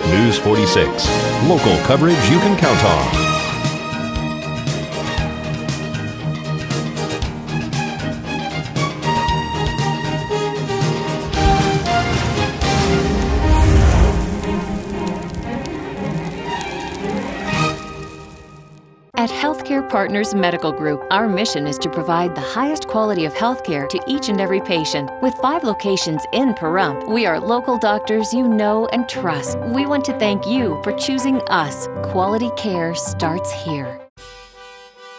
News 46, local coverage you can count on. At Healthcare Partners Medical Group, our mission is to provide the highest quality of healthcare to each and every patient. With 5 locations in Pahrump, we are local doctors you know and trust. We want to thank you for choosing us. Quality care starts here.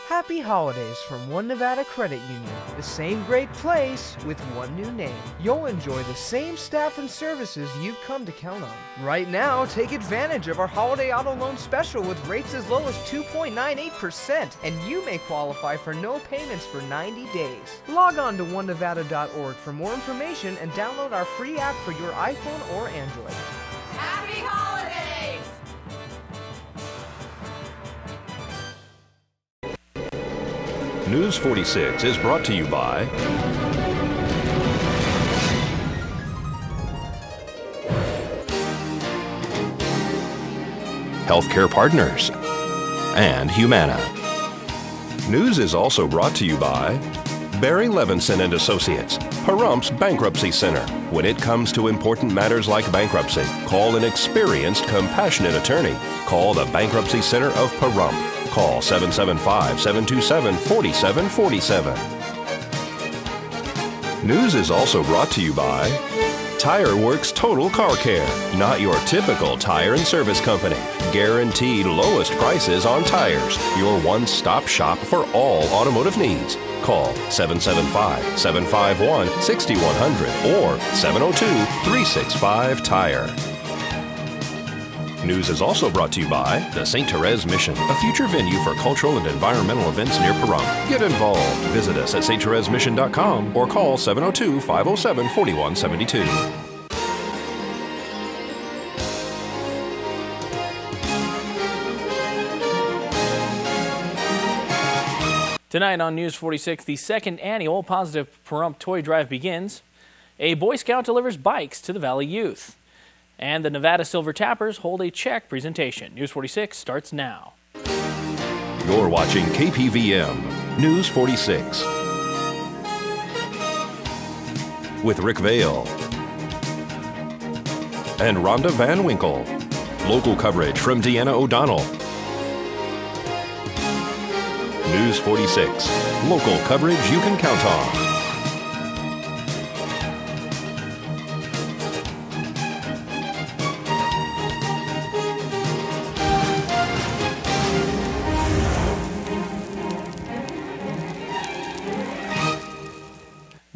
Happy holidays from One Nevada Credit Union, the same great place with one new name. You'll enjoy the same staff and services you've come to count on. Right now, take advantage of our holiday auto loan special with rates as low as 2.98%, and you may qualify for no payments for 90 days. Log on to onenevada.org for more information and download our free app for your iPhone or Android. Happy holidays! News 46 is brought to you by Healthcare Partners and Humana. News is also brought to you by Barry Levinson and Associates, Pahrump's Bankruptcy Center. When it comes to important matters like bankruptcy, call an experienced, compassionate attorney. Call the Bankruptcy Center of Pahrump. Call 775-727-4747. News is also brought to you by Tire Works Total Car Care. Not your typical tire and service company. Guaranteed lowest prices on tires. Your one-stop shop for all automotive needs. Call 775-751-6100 or 702-365-TIRE. News is also brought to you by the St. Therese Mission, a future venue for cultural and environmental events near Pahrump. Get involved. Visit us at sttheresemission.com or call 702-507-4172. Tonight on News 46, the second annual Positive Pahrump Toy Drive begins. A Boy Scout delivers bikes to the Valley Youth. And the Nevada Silver Tappers hold a check presentation. News 46 starts now. You're watching KPVM News 46 with Rick Vale and Rhonda Van Winkle. Local coverage from Deanna O'Donnell. News 46, local coverage you can count on.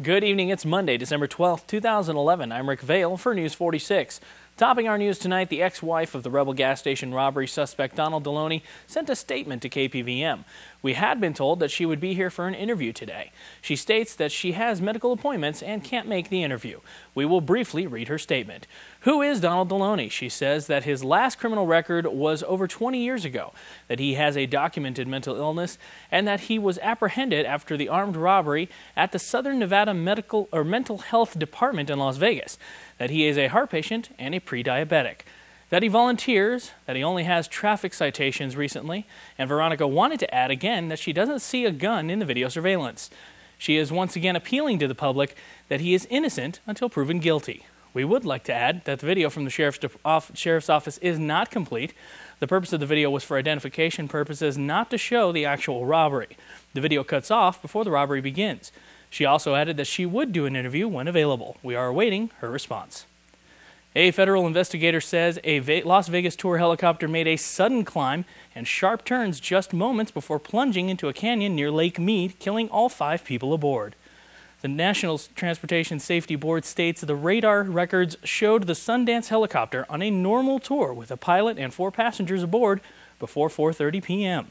Good evening, it's Monday, December 12th, 2011. I'm Rick Vale for News 46. Topping our news tonight, the ex-wife of the Rebel gas station robbery suspect Donald Deloney sent a statement to KPVM. We had been told that she would be here for an interview today. She states that she has medical appointments and can't make the interview. We will briefly read her statement. Who is Donald Deloney? She says that his last criminal record was over 20 years ago, that he has a documented mental illness, and that he was apprehended after the armed robbery at the Southern Nevada Mental Health Department in Las Vegas, that he is a heart patient and a pre-diabetic, that he volunteers, that he only has traffic citations recently, and Veronica wanted to add again that she doesn't see a gun in the video surveillance. She is once again appealing to the public that he is innocent until proven guilty. We would like to add that the video from the Sheriff's Office is not complete. The purpose of the video was for identification purposes, not to show the actual robbery. The video cuts off before the robbery begins. She also added that she would do an interview when available. We are awaiting her response. A federal investigator says a Las Vegas tour helicopter made a sudden climb and sharp turns just moments before plunging into a canyon near Lake Mead, killing all 5 people aboard. The National Transportation Safety Board states the radar records showed the Sundance helicopter on a normal tour with a pilot and 4 passengers aboard before 4:30 p.m.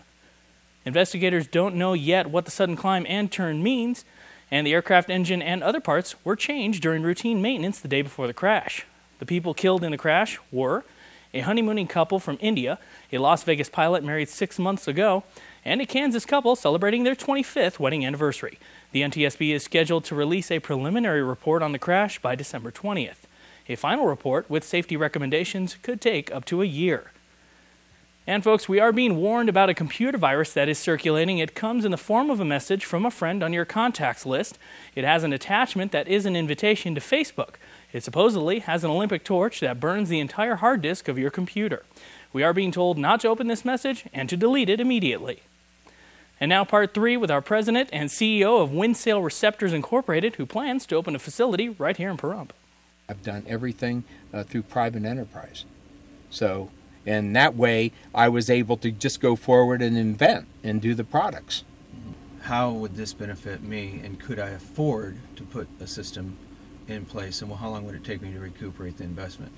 Investigators don't know yet what the sudden climb and turn means, and the aircraft engine and other parts were changed during routine maintenance the day before the crash. The people killed in the crash were a honeymooning couple from India, a Las Vegas pilot married 6 months ago, and a Kansas couple celebrating their 25th wedding anniversary. The NTSB is scheduled to release a preliminary report on the crash by December 20th. A final report with safety recommendations could take up to a year. And folks, we are being warned about a computer virus that is circulating. It comes in the form of a message from a friend on your contacts list. It has an attachment that is an invitation to Facebook. It supposedly has an Olympic torch that burns the entire hard disk of your computer. We are being told not to open this message and to delete it immediately. And now part 3 with our president and CEO of Windsail Receptors Incorporated, who plans to open a facility right here in Pahrump. I've done everything through private enterprise. And that way, I was able to just go forward and invent and do the products. How would this benefit me, and could I afford to put a system in place, and how long would it take me to recuperate the investment?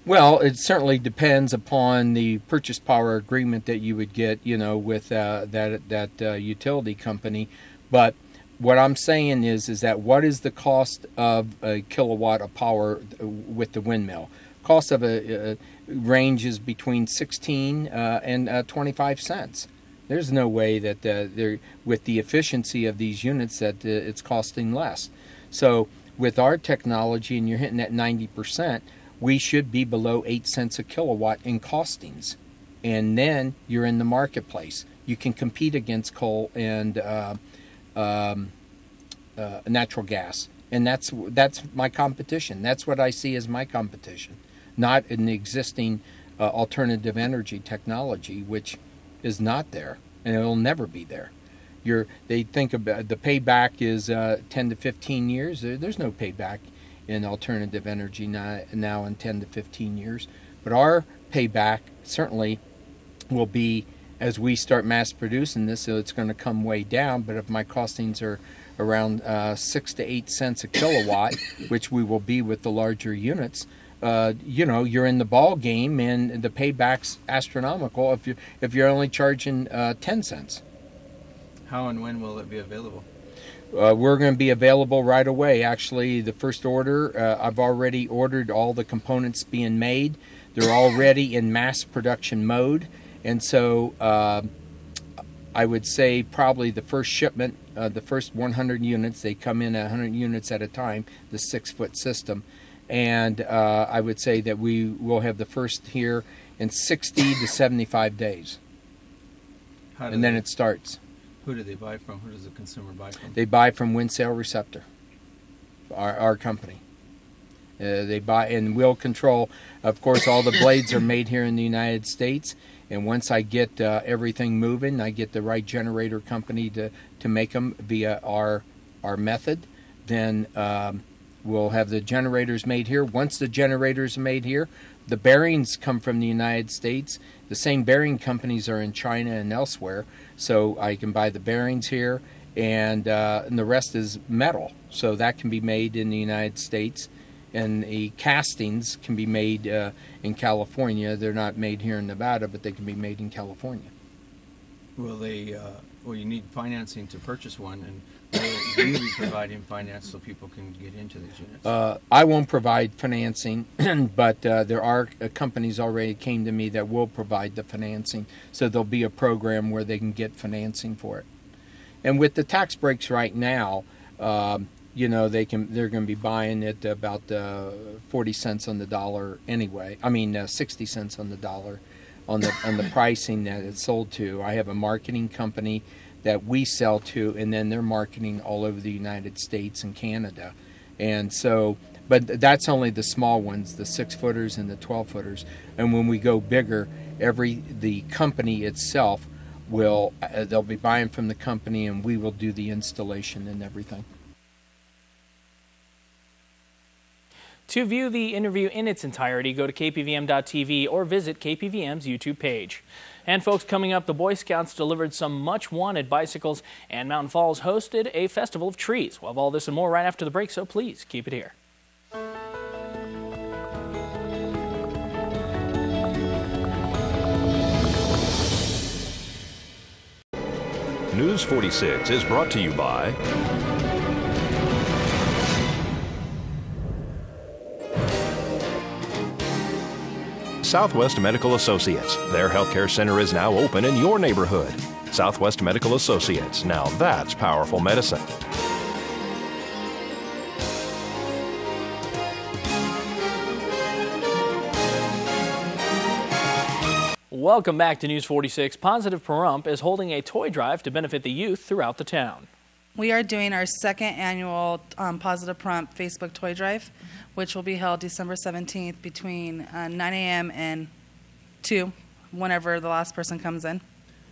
Well, it certainly depends upon the purchase power agreement that you would get, with that utility company. But what I'm saying is that what is the cost of a kilowatt of power with the windmill? Cost of a ranges between 16 and 25 cents. There's no way that with the efficiency of these units that it's costing less. So with our technology, and you're hitting at 90%, we should be below 8 cents a kilowatt in costings. And then you're in the marketplace. You can compete against coal and natural gas. And that's my competition. That's what I see as my competition. Not an existing alternative energy technology, which is not there, and it'll never be there. They think about the payback is 10 to 15 years. There's no payback in alternative energy now in 10 to 15 years. But our payback certainly will be as we start mass producing this, so it's going to come way down. But if my costings are around 6 to 8 cents a kilowatt, which we will be with the larger units, you're in the ball game, and the payback's astronomical if you're only charging 10 cents. How and when will it be available? We're going to be available right away. Actually, the first order, I've already ordered all the components being made. They're already in mass production mode, and so I would say probably the first shipment, the first 100 units, they come in at 100 units at a time, the 6-foot system. And I would say that we will have the first here in 60 to 75 days. Then it starts. Who do they buy from? Who does the consumer buy from? They buy from Windsail Receptor, our company. They buy, and we'll control. Of course, all the blades are made here in the United States. And once I get everything moving, I get the right generator company to make them via our method, then we'll have the generators made here. Once the generators are made here, the bearings come from the United States. The same bearing companies are in China and elsewhere, so I can buy the bearings here, and the rest is metal. So that can be made in the United States, and the castings can be made in California. They're not made here in Nevada, but they can be made in California. Will they? Well, you need financing to purchase one, and will you be providing finance so people can get into these units? I won't provide financing, but there are companies already came to me that will provide the financing. So there'll be a program where they can get financing for it. And with the tax breaks right now, they're going to be buying it about 40 cents on the dollar anyway. 60 cents on the dollar on the pricing that it's sold to. I have a marketing company that we sell to, and then they're marketing all over the United States and Canada. And so, but that's only the small ones, the 6-footers and the 12-footers. And when we go bigger, the company itself they'll be buying from the company, and we will do the installation and everything. To view the interview in its entirety, go to KPVM.TV or visit KPVM's YouTube page. And folks, coming up, the Boy Scouts delivered some much-wanted bicycles, and Mountain Falls hosted a festival of trees. We'll have all this and more right after the break, so please keep it here. News 46 is brought to you by Southwest Medical Associates. Their healthcare center is now open in your neighborhood. Southwest Medical Associates. Now that's powerful medicine. Welcome back to News 46. Positive Pahrump is holding a toy drive to benefit the youth throughout the town. We are doing our second annual Positive Pahrump Facebook toy drive, which will be held December 17th between 9 a.m. and 2, whenever the last person comes in.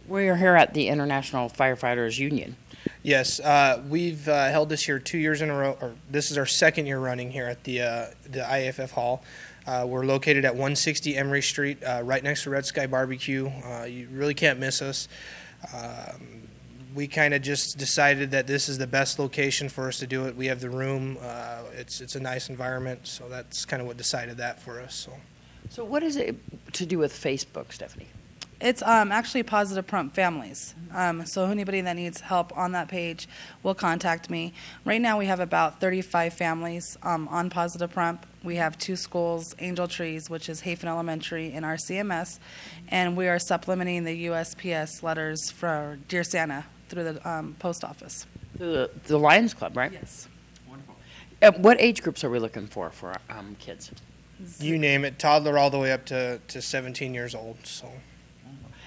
We are here at the International Firefighters Union. Yes, we've held this here 2 years in a row, or this is our second year running here at the IAFF Hall. We're located at 160 Emory Street, right next to Red Sky Barbecue. You really can't miss us. We kind of just decided that this is the best location for us to do it. We have the room. It's a nice environment, so that's kind of what decided that for us. So what is it to do with Facebook, Stephanie? It's actually Positive Pahrump Families. So anybody that needs help on that page will contact me. Right now we have about 35 families on Positive Pahrump. We have 2 schools, Angel Trees, which is Hafen Elementary, and RCMS, and we are supplementing the USPS letters for Dear Santa through the post office. The Lions Club, right? Yes. Wonderful. What age groups are we looking for kids? You name it, toddler all the way up to 17 years old. So.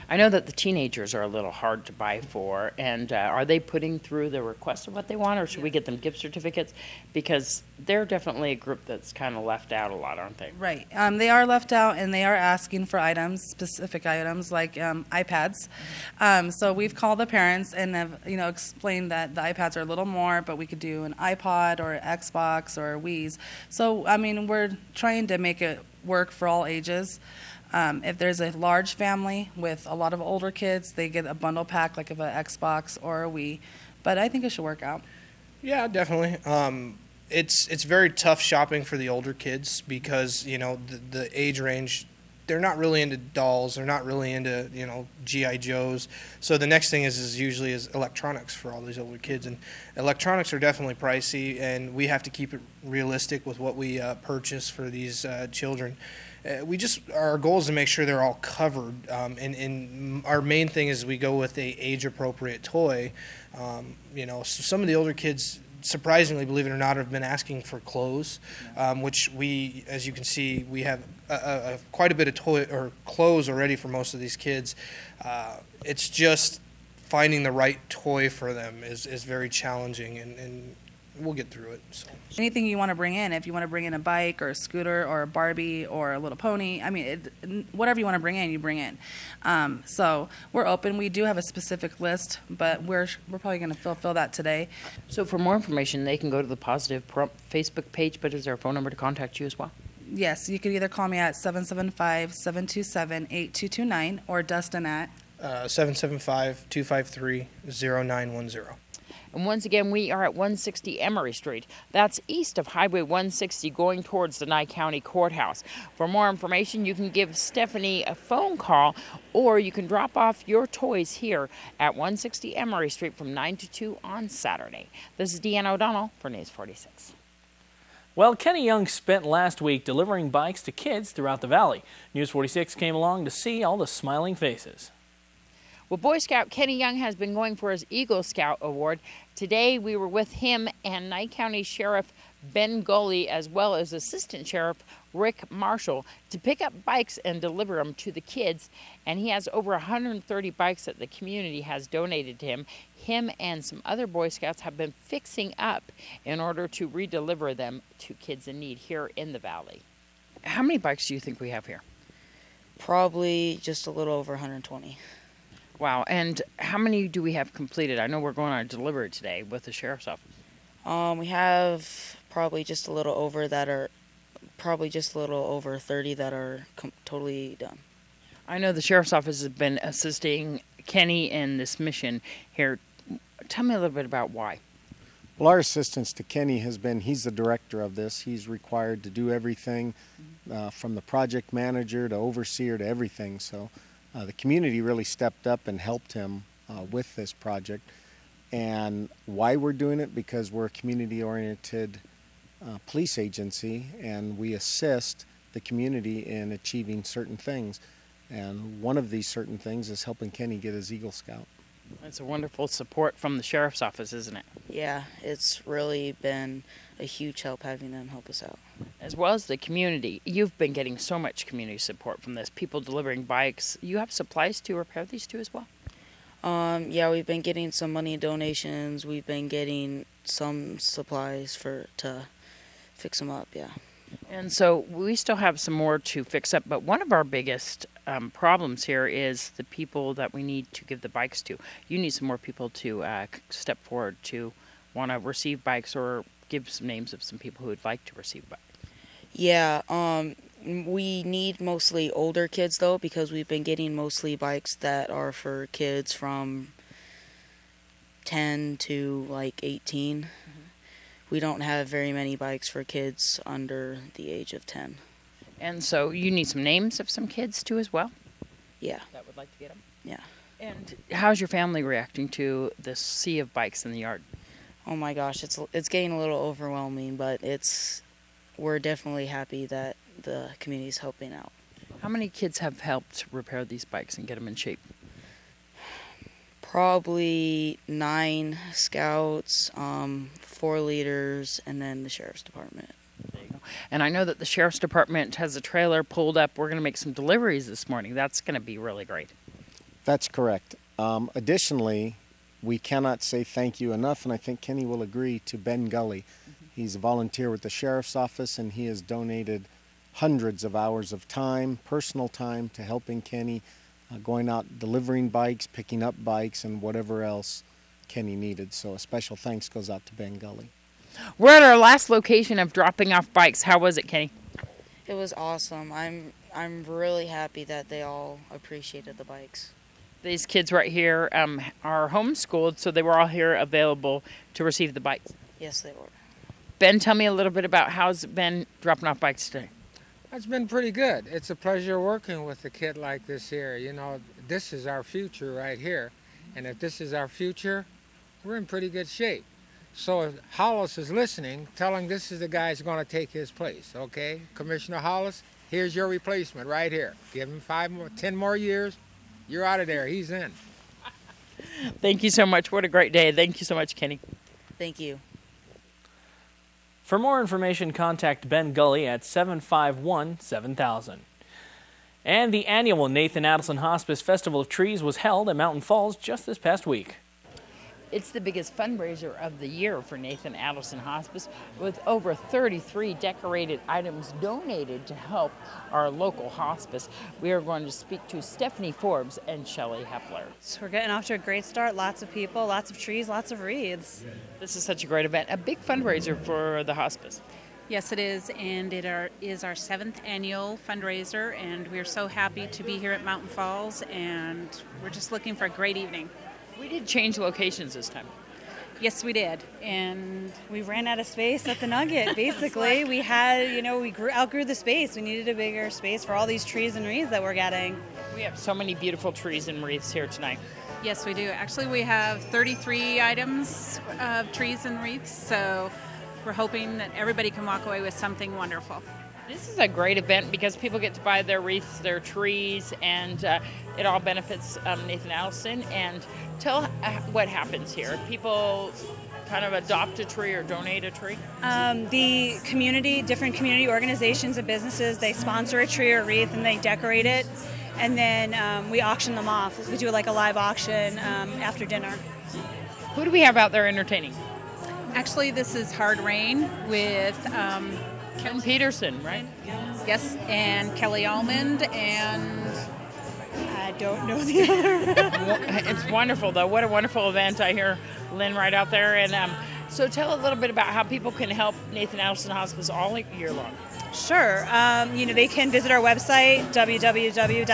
I know that the teenagers are a little hard to buy for, and are they putting through the request of what they want, or should we get them gift certificates? Because they're definitely a group that's kind of left out a lot, aren't they? Right. They are left out, and they are asking for items, specific items like iPads. So we've called the parents and have explained that the iPads are a little more, but we could do an iPod or Xbox or Wii's. So I mean, we're trying to make it work for all ages. If there's a large family with a lot of older kids, they get a bundle pack like of an Xbox or a Wii. But I think it should work out. Yeah, definitely. It's very tough shopping for the older kids because the age range, they're not really into dolls, they're not really into G.I. Joes. So the next thing is usually electronics for all these older kids, and electronics are definitely pricey, and we have to keep it realistic with what we purchase for these children. Our goal is to make sure they're all covered, and our main thing is we go with a age-appropriate toy. So some of the older kids, surprisingly, believe it or not, have been asking for clothes, which we, as you can see, we have quite a bit of toy or clothes already for most of these kids. It's just finding the right toy for them is very challenging, and we'll get through it. So. Anything you want to bring in, if you want to bring in a bike or a scooter or a Barbie or a little pony, I mean, whatever you want to bring in, you bring in. So we're open. We do have a specific list, but we're probably going to fulfill that today. So for more information, they can go to the Positive Pahrump Facebook page, but is there a phone number to contact you as well? Yes, you could either call me at 775-727-8229 or Dustin at 775-253-0910. And once again, we are at 160 Emory Street. That's east of Highway 160 going towards the Nye County Courthouse. For more information, you can give Stephanie a phone call, or you can drop off your toys here at 160 Emory Street from 9 to 2 on Saturday. This is Deanna O'Donnell for News 46. Well, Kenny Young spent last week delivering bikes to kids throughout the valley. News 46 came along to see all the smiling faces. Well, Boy Scout Kenny Young has been going for his Eagle Scout Award. Today we were with him and Nye County Sheriff Ben Goley, as well as Assistant Sheriff Rick Marshall, to pick up bikes and deliver them to the kids. And he has over 130 bikes that the community has donated to him. Him and some other Boy Scouts have been fixing up in order to redeliver them to kids in need here in the valley. How many bikes do you think we have here? Probably just a little over 120. Wow, and how many do we have completed? I know we're going on a delivery today with the Sheriff's Office. We have probably just a little over 30 that are totally done. I know the Sheriff's Office has been assisting Kenny in this mission here. Tell me a little bit about why. Well, our assistance to Kenny has been, he's the director of this. He's required to do everything from the project manager to overseer to everything. So the community really stepped up and helped him with this project. And why we're doing it? Because we're a community-oriented police agency, and we assist the community in achieving certain things. And one of these certain things is helping Kenny get his Eagle Scout. That's a wonderful support from the Sheriff's Office, isn't it? Yeah, it's really been a huge help having them help us out. As well as the community. You've been getting so much community support from this. People delivering bikes. You have supplies to repair these too as well? Yeah, we've been getting some money donations. We've been getting some supplies to fix them up, yeah. And so we still have some more to fix up, but one of our biggest problems here is the people that we need to give the bikes to. You need some more people to step forward to want to receive bikes, or give some names of some people who would like to receive bikes. Yeah, we need mostly older kids though, because we've been getting mostly bikes that are for kids from 10 to like 18. Mm-hmm. We don't have very many bikes for kids under the age of 10. And so you need some names of some kids too as well? Yeah. That would like to get them? Yeah. And how's your family reacting to this sea of bikes in the yard? Oh my gosh, it's getting a little overwhelming, but we're definitely happy that the community's helping out. How many kids have helped repair these bikes and get them in shape? Probably 9 scouts, 4 leaders, and then the sheriff's department. There you go. And I know that the sheriff's department has a trailer pulled up. We're going to make some deliveries this morning. That's going to be really great. That's correct. Additionally, we cannot say thank you enough, and I think Kenny will agree, to Ben Gully. He's a volunteer with the Sheriff's Office, and he has donated hundreds of hours of time, personal time, to helping Kenny, going out delivering bikes, picking up bikes, and whatever else Kenny needed. So a special thanks goes out to Ben Gully. We're at our last location of dropping off bikes. How was it, Kenny? It was awesome. I'm really happy that they all appreciated the bikes. These kids right here are homeschooled, so they were all here available to receive the bikes. Yes, they were. Ben, tell me a little bit about how's it been dropping off bikes today. It's been pretty good. It's a pleasure working with a kid like this here. You know, this is our future right here. And if this is our future, we're in pretty good shape. So if Hollis is listening, tell him this is the guy who's going to take his place, okay? Commissioner Hollis, here's your replacement right here. Give him 10 more years. You're out of there. He's in. Thank you so much. What a great day. Thank you so much, Kenny. Thank you. For more information, contact Ben Gully at 751-7000. And the annual Nathan Adelson Hospice Festival of Trees was held at Mountain Falls just this past week. It's the biggest fundraiser of the year for Nathan Adelson Hospice, with over 33 decorated items donated to help our local hospice. We are going to speak to Stephanie Forbes and Shelley Hepler. So we're getting off to a great start. Lots of people, lots of trees, lots of wreaths. This is such a great event, a big fundraiser for the hospice. Yes, it is, and it is our 7th annual fundraiser, and we're so happy to be here at Mountain Falls, and we're just looking for a great evening. We did change locations this time. Yes, we did, and we ran out of space at the Nugget. Basically, we had, we outgrew the space. We needed a bigger space for all these trees and wreaths that we're getting. We have so many beautiful trees and wreaths here tonight. Yes, we do. Actually, we have 33 items of trees and wreaths, so we're hoping that everybody can walk away with something wonderful. This is a great event because people get to buy their wreaths, their trees, and it all benefits Nathan Adelson. And tell what happens here. People kind of adopt a tree or donate a tree? The community, different community organizations and businesses, they sponsor a tree or wreath and they decorate it. And then we auction them off. We do like a live auction after dinner. Who do we have out there entertaining? Actually, this is Hard Rain with Ken Peterson, right? Yes, and Kelly Almond, and I don't know the other. It's wonderful, though. What a wonderful event. I hear Lynn right out there. And so tell a little bit about how people can help Nathan Adelson Hospice all year long. Sure. They can visit our website, www.nah.org.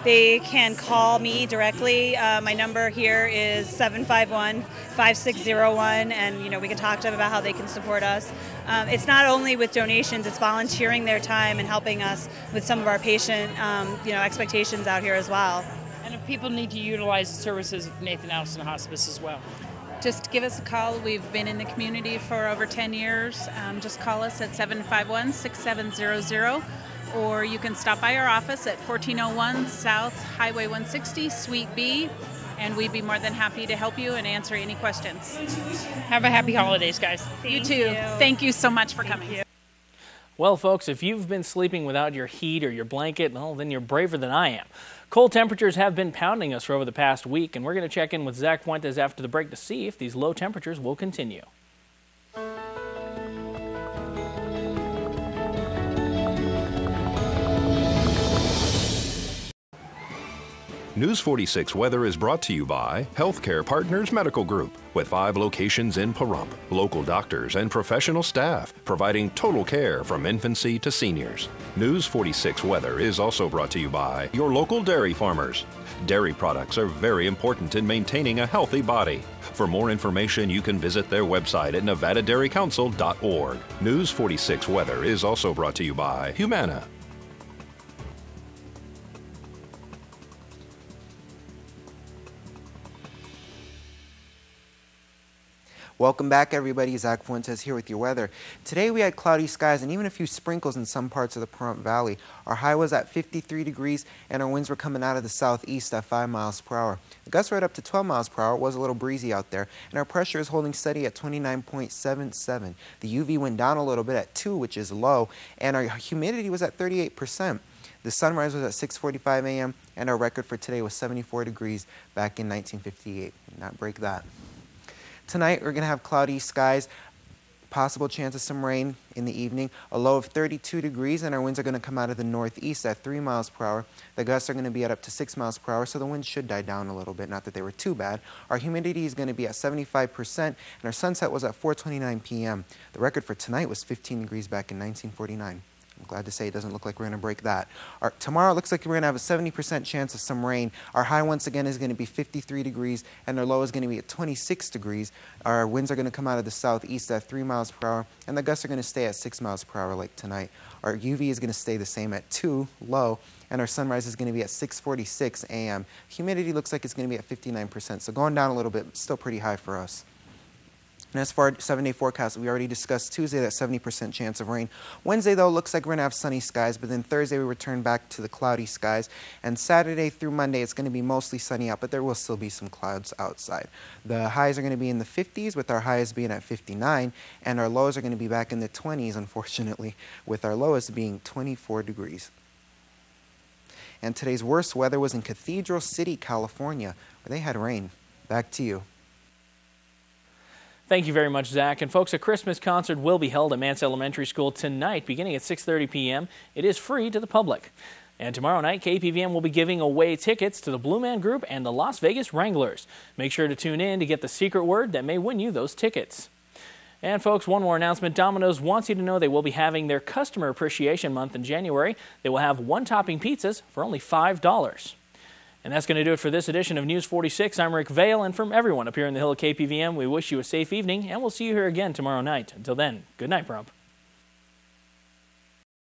They can call me directly. My number here is 751-5601, and, we can talk to them about how they can support us. It's not only with donations, it's volunteering their time and helping us with some of our patient, expectations out here as well. And if people need to utilize the services of Nathan Adelson Hospice as well, just give us a call. We've been in the community for over 10 years. Just call us at 751-6700, or you can stop by our office at 1401 South Highway 160, Suite B, and we'd be more than happy to help you and answer any questions. Have a happy holidays, guys. You too. Thank you so much for coming. Well, folks, if you've been sleeping without your heat or your blanket, well, then you're braver than I am. Cold temperatures have been pounding us for over the past week, and we're going to check in with Zach Fuentes after the break to see if these low temperatures will continue. News 46 Weather is brought to you by Healthcare Partners Medical Group, with 5 locations in Pahrump, local doctors and professional staff providing total care from infancy to seniors. News 46 Weather is also brought to you by your local dairy farmers. Dairy products are very important in maintaining a healthy body. For more information, you can visit their website at nevadadairycouncil.org. News 46 Weather is also brought to you by Humana. Welcome back, everybody. Zach Fuentes here with your weather. Today we had cloudy skies and even a few sprinkles in some parts of the Pahrump Valley. Our high was at 53 degrees and our winds were coming out of the southeast at 5 miles per hour. The gusts were right up to 12 miles per hour. It was a little breezy out there, and our pressure is holding steady at 29.77. The UV went down a little bit at 2, which is low, and our humidity was at 38%. The sunrise was at 6:45 a.m. and our record for today was 74 degrees back in 1958. Did not break that. Tonight, we're going to have cloudy skies, possible chance of some rain in the evening, a low of 32 degrees, and our winds are going to come out of the northeast at 3 miles per hour. The gusts are going to be at up to 6 miles per hour, so the winds should die down a little bit, not that they were too bad. Our humidity is going to be at 75%, and our sunset was at 4:29 p.m. The record for tonight was 15 degrees back in 1949. I'm glad to say it doesn't look like we're going to break that. Tomorrow it looks like we're going to have a 70% chance of some rain. Our high once again is going to be 53 degrees and our low is going to be at 26 degrees. Our winds are going to come out of the southeast at 3 miles per hour and the gusts are going to stay at 6 miles per hour like tonight. Our UV is going to stay the same at 2, low, and our sunrise is going to be at 6:46 a.m. Humidity looks like it's going to be at 59%, so going down a little bit, but still pretty high for us. And as far as 7-day forecast, we already discussed Tuesday, that 70% chance of rain. Wednesday, though, looks like we're going to have sunny skies, but then Thursday we return back to the cloudy skies. And Saturday through Monday, it's going to be mostly sunny out, but there will still be some clouds outside. The highs are going to be in the 50s, with our highs being at 59, and our lows are going to be back in the 20s, unfortunately, with our lowest being 24 degrees. And today's worst weather was in Cathedral City, California, where they had rain. Back to you. Thank you very much, Zach. And folks, a Christmas concert will be held at Mance Elementary School tonight, beginning at 6:30 p.m. It is free to the public. And tomorrow night, KPVM will be giving away tickets to the Blue Man Group and the Las Vegas Wranglers. Make sure to tune in to get the secret word that may win you those tickets. And folks, one more announcement. Domino's wants you to know they will be having their Customer Appreciation Month in January. They will have one-topping pizzas for only $5. And that's going to do it for this edition of News 46. I'm Rick Vale, and from everyone up here in the Hill of KPVM, we wish you a safe evening, and we'll see you here again tomorrow night. Until then, good night, Pahrump.